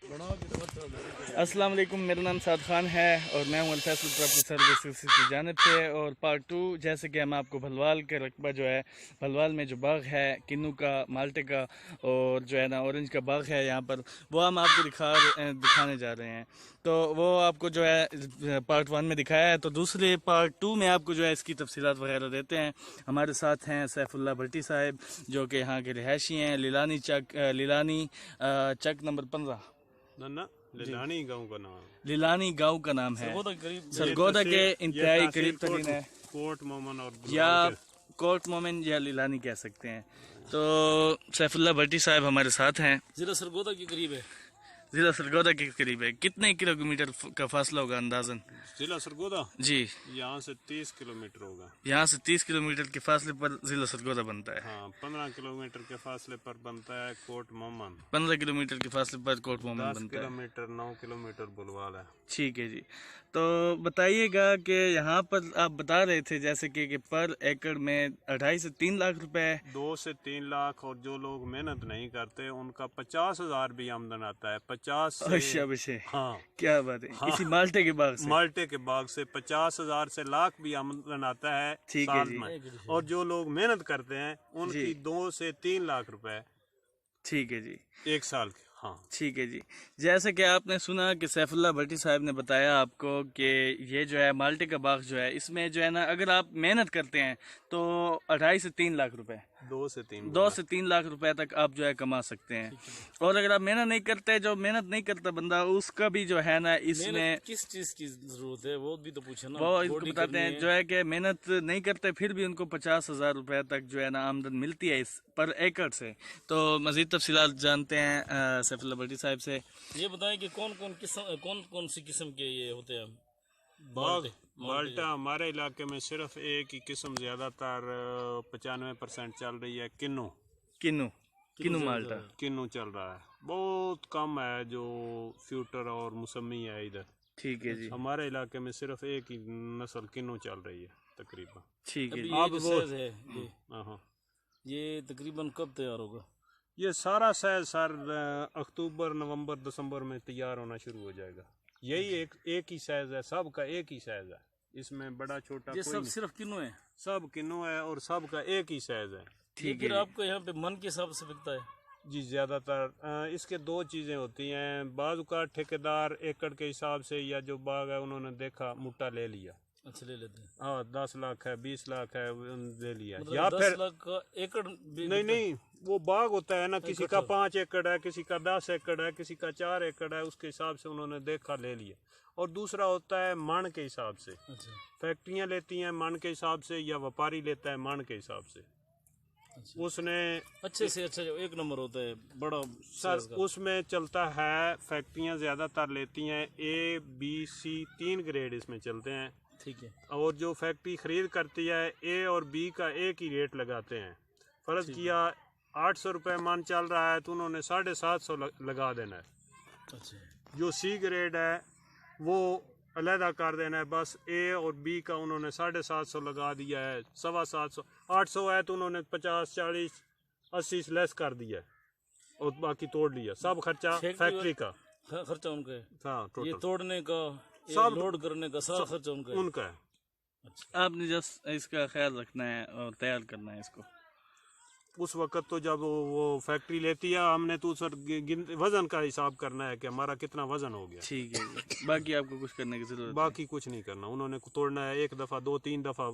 अस्सलाम वालेकुम, मेरा नाम साद खान है और मैं हूँ अल-फैसल प्रॉपर्टी सर्विसेज की जानिब से। और पार्ट 2 जैसे कि हम आपको भलवाल के रकबा जो है, भलवाल में जो बाग है किन्नू का, माल्टे का और जो है ना ऑरेंज का बाग है यहाँ पर, वो हम आपको दिखाने जा रहे हैं। तो वो आपको जो है पार्ट 1 में दिखाया है, तो दूसरे पार्ट 2 में आपको जो है इसकी तफसीलात वगैरह देते हैं। हमारे साथ हैं सैफुल्लाह भट्टी साहब जो कि यहाँ के रिहायशी हैं, लीलानी चक नंबर 15 ना लीलानी गांव का नाम, लीलानी गांव का नाम है, सरगोदा के इंतहाई करीब तरीन है, कोट मोमन और या कोट मोमिन या लीलानी कह सकते हैं। तो सैफुल्लाह भट्टी साहब हमारे साथ हैं। जिला सरगोदा के करीब है, जिला सरगोदा के करीब है। कितने किलोमीटर का फासला होगा अंदाजन? जिला सरगोदा जी, यहाँ से 30 किलोमीटर होगा। यहाँ से 30 किलोमीटर के फासले पर जिला सरगोदा बनता है। हाँ, 15 किलोमीटर के फासले पर बनता है कोट मोमन। 15 किलोमीटर के फासले पर कोट मोमिन 10 बनता है। किलोमीटर 9 किलोमीटर बुलवाल है। ठीक है जी। तो बताइएगा कि यहाँ पर आप बता रहे थे जैसे कि पर एकड़ में 2.5 से 3 लाख रुपए है। 2 से 3 लाख, और जो लोग मेहनत नहीं करते उनका 50,000 भी आमदन आता है। 50 से, हाँ क्या बात है, हाँ, इसी माल्टे के बाग से? माल्टे के बाग से 50,000 से लाख भी आमदन आता है साल में। और जो लोग मेहनत करते हैं उनकी 2 से 3 लाख रुपए। ठीक है जी, एक साल के। हाँ, ठीक है जी। जैसे कि आपने सुना कि सैफुल्लाह भट्टी साहब ने बताया आपको कि ये जो है माल्टे का बाग जो है, इसमें जो है ना अगर आप मेहनत करते हैं तो 2.5 से 3 लाख रुपए, 2 से 3 लाख रुपए तक आप जो है कमा सकते हैं। और अगर आप मेहनत नहीं करते, जो मेहनत नहीं करता बंदा, उसका भी जो है ना इसमें किस चीज की जरूरत है वो भी तो पूछे ना। वो इनको बताते हैं जो है कि मेहनत नहीं करते फिर भी उनको 50,000 रुपए तक जो है ना आमदन मिलती है इस पर एकड़ से। तो मजीद तफसीलात जानते हैं सैफुल्लाह भट्टी साहब से। ये बताएं कि कौन कौन सी किस्म के ये होते हैं बाग? माल्टा हमारे इलाके में सिर्फ एक ही किस्म ज्यादातर 95% चल रही है, किन्नू माल्टा। किन्नू चल रहा है। बहुत कम है जो फ्यूटर और मौसमी है इधर। ठीक है जी। हमारे इलाके में सिर्फ एक ही नस्ल किन्नू चल रही है तकरीबन। ठीक है। अब वो है ये तकरीबन कब तैयार होगा? ये सारा साइज सर अक्टूबर नवंबर दिसंबर में तैयार होना शुरू हो जाएगा। यही एक ही साइज है, सब का एक ही साइज है, इसमें बड़ा छोटा ये कोई सब नहीं। सिर्फ किन्नू है? सब किन्नू है और सब का एक ही साइज है। ठीक है। है। आपको यहाँ पे मन के हिसाब से बिकता है? जी, ज्यादातर इसके 2 चीजें होती हैं। बाज़ का ठेकेदार एकड़ के हिसाब से, या जो बाग है उन्होंने देखा मुट्टा ले लिया। अच्छा, ले लेते हैं। हाँ, 10 लाख है, 20 लाख है, ले लिया। मतलब या 10 फिर लाख का एकड़ नहीं, वो बाग होता है ना, किसी का 5 एकड़ है, किसी का 10 एकड़ है, किसी का 4 एकड़ है, उसके हिसाब से उन्होंने देखा ले लिया। और दूसरा होता है मन के हिसाब से। अच्छा। फैक्ट्रियां लेती हैं मन के हिसाब से, या व्यापारी लेता है मन के हिसाब से। अच्छा। उसने अच्छे से अच्छा जो 1 नंबर होता है बड़ा सर, उसमें चलता है, फैक्ट्रियां ज्यादातर लेती हैं A, B, C 3 ग्रेड इसमें चलते हैं। ठीक है। और जो फैक्ट्री खरीद करती है A और B का एक ही रेट लगाते हैं। फर्ज किया 800 रुपये मन चल रहा है तो उन्होंने 750 लगा देना है। अच्छा। जो C ग्रेड है वो अलहदा कर देना है। बस A और B का उन्होंने 750 लगा दिया है, 750, 800 है तो उन्होंने 50, 40, 80 से लेस कर दिया है और बाकी तोड़ लिया। सब खर्चा फैक्ट्री का खर्चा उनका है। हाँ, टोटल ये तोड़ने का, सब लोड करने का सारा खर्चा उनका है। उनका है। अच्छा। आपने जस्ट इसका ख्याल रखना है और तैयार करना है इसको। उस वक्त तो जब वो फैक्ट्री लेती है, हमने तो सर वजन का हिसाब करना है कि हमारा कितना वजन हो गया। ठीक है, बाकी आपको कुछ करने की जरूरत बाकी कुछ नहीं करना, उन्होंने तोड़ना है 1 दफा, 2-3 दफा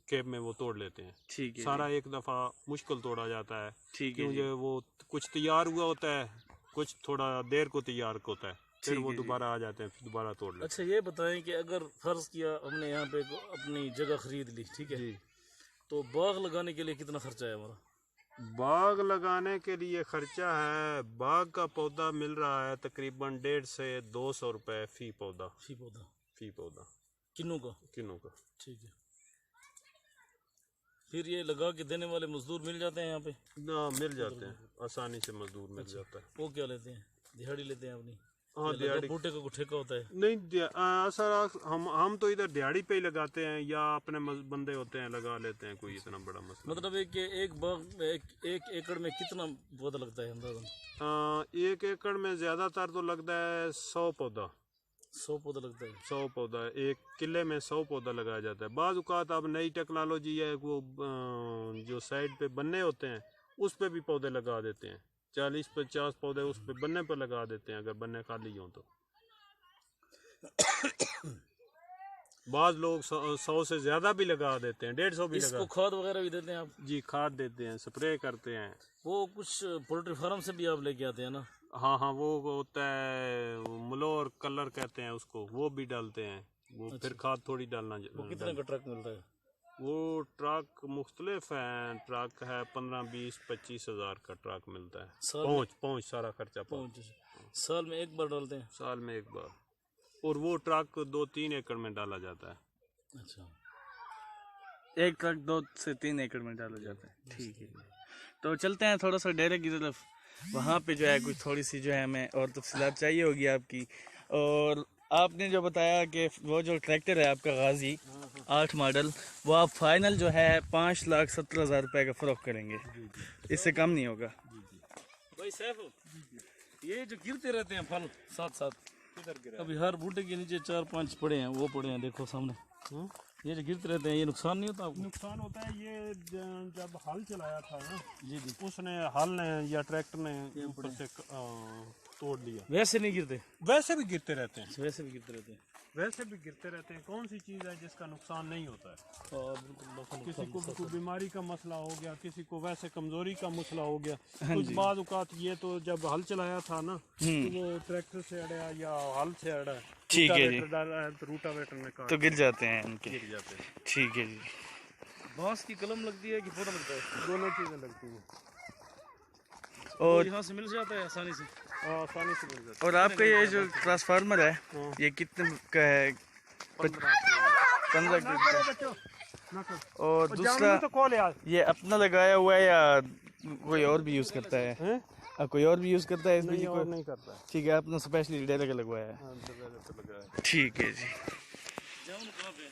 केप में वो तोड़ लेते हैं। ठीक है सारा 1 दफा मुश्किल तोड़ा जाता है। ठीक है क्योंकि वो कुछ तैयार हुआ होता है, कुछ थोड़ा देर को तैयार होता है, फिर वो दोबारा आ जाते हैं, फिर दोबारा तोड़ लेते हैं। अच्छा, ये बताएं कि अगर फर्ज किया हमने यहाँ पे अपनी जगह खरीद ली, ठीक है, तो बाग लगाने के लिए कितना खर्चा है हमारा? बाग लगाने के लिए खर्चा है, बाग का पौधा मिल रहा है तकरीबन 150 से 200 रुपए फी पौधा। किन्नू का। ठीक है। फिर ये लगा के देने वाले मजदूर मिल जाते हैं यहाँ पे? ना, मिल जाते हैं, आसानी से मजदूर मिल जाता है। वो क्या लेते हैं, दिहाड़ी लेते हैं अपनी? हाँ लगा दिहाड़ी बूटे का कोई ठेका होता है? नहीं सर हम तो इधर दिहाड़ी पे ही लगाते हैं या अपने बंदे होते हैं लगा लेते हैं, कोई इतना बड़ा मसला मतलब एक बाग में एक एकड़ में कितना पौधा लगता है अंदाजन? नहीं। 1 एकड़ में ज्यादातर तो लगता है 100 पौधा। 100 पौधा लगता है। 100 पौधा 1 किले में 100 पौधा लगाया जाता है। बाज़ औक़ात अब नई टेक्नोलॉजी है, वो जो साइड पे बन्ने होते हैं उस पे भी पौधे लगा देते हैं। 40-50 पौधे उस पे बन्ने पे लगा देते हैं अगर बन्ने खाली हों तो। बाज़ लोग 100 से ज़्यादा भी लगा देते हैं, 150 भी इसको लगा। खाद वगैरह भी देते हैं आप? जी खाद देते हैं, स्प्रे करते हैं। वो कुछ पोल्ट्री फार्म से भी आप लेके आते हैं ना? हाँ हाँ वो होता है मलोर कलर कहते हैं उसको, वो भी डालते हैं। वो फिर खाद थोड़ी डालना। वो कितने का ट्रक मिलता है? वो ट्रक मुख्तलिफ हैं, ट्रक है 15-20-25 हज़ार का ट्रक मिलता है। साल में? पहुँच सारा खर्चा पहुँच साल में एक बार डालते हैं? साल में 1 बार, और वो ट्रक 2-3 एकड़ में डाला जाता है। अच्छा, 1 ट्रक 2 से 3 एकड़ में डाला जाता है। ठीक है, तो चलते हैं थोड़ा सा डेरे की तरफ। वहाँ पे जो है कुछ थोड़ी सी जो है हमें और तफसीलात चाहिए होगी आपकी। और आपने जो बताया कि वो जो ट्रैक्टर है आपका गाजी 8 मॉडल, वो आप फाइनल जो है 5,17,000 रुपये का फ़रोख्त करेंगे, इससे कम नहीं होगा। भाई सैफ, ये जो गिरते रहते हैं फल साथ साथ, अभी हर बूटे के नीचे 4-5 पड़े हैं, वो पड़े हैं देखो सामने, ये जो गिरते रहते हैं, ये नुकसान नहीं होता आपको? नुकसान होता है। ये जब हल चलाया था ना जी जी, उसने हल ने या ट्रैक्टर ने ऊपर से तोड़ लिया। वैसे नहीं गिरते? वैसे भी गिरते रहते हैं, वैसे भी गिरते रहते हैं। वैसे भी गिरते रहते हैं। कौन सी चीज़ है जिसका नुकसान नहीं होता है? और बिल्कुल किसी को कोई बीमारी का मसला हो गया, किसी को वैसे कमजोरी का मसला हो गया। हाँ कुछ जी। बाद औकात ये तो जब हल चलाया था ना तो वो ट्रैक्टर से अड़ा या हल से अड़ा, ठीक है जी। डाला है तो रूटावेटर ने काट तो गिर जाते हैं इनके। गिर जाते हैं। ठीक है जी। बांस की कलम लगती है कि पौधा लगता है? दोनों चीज़ें लगती हैं और यहाँ से मिल जाता है आसानी से? आसानी से मिल जाती और आपका ये जो ट्रांसफार्मर है हाँ। ये कितने का है? 15 का। और दूसरा तो कॉल यार ये अपना लगाया हुआ है या कोई और भी यूज़ करता है? हैं? कोई और भी यूज़ करता है इस बिजली नहीं को? और नहीं करता है। ठीक है, अपना स्पेशली डेरे का लगवाया है। हाँ, तो लगा है। ठीक है जी। जाऊँ कहाँ पे?